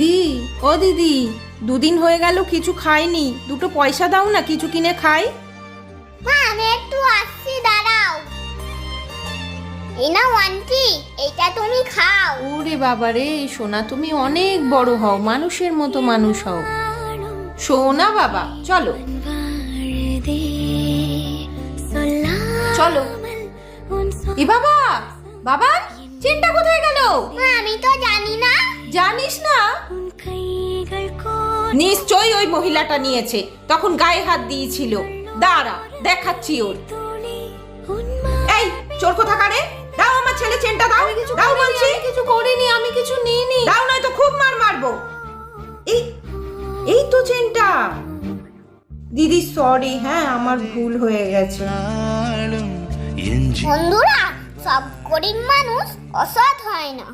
দিদি, ও দিদি, দুদিন হয়ে গেল কিছু খাইনি, দুটো পয়সা দাও না, কিছু কিনে খাই। মা আমি একটু আসছি, দাঁড়াও। এই নাও আন্টি, এটা তুমি খাও। ওরে বাবা রে সোনা, তুমি অনেক বড় হও, মানুষের মতো মানুষ হও। সোনা বাবা, চলো চলো। এ বাবা, বাবা চেনটা কোথায় গেল? মা আমি তো জানি না। জানিস না? নিশ্চয়ই ওই মহিলাটা নিয়েছে, তখন গায়ে হাত দিয়েছিল। দাঁড়া, দেখাচ্ছি ওর। এই চোর কোথাকারে, দাও আমার ছেলে চেনটা দাও। দাও বলছি। কিছু করিনি, আমি কিছু নিইনি। দাও নয় তো খুব মারবো। এই এই তো চেনটা। দিদি সরি, হ্যাঁ আমার ভুল হয়ে গেছে। বন্ধুরা, সব গরিব মানুষ অসৎ হয় না।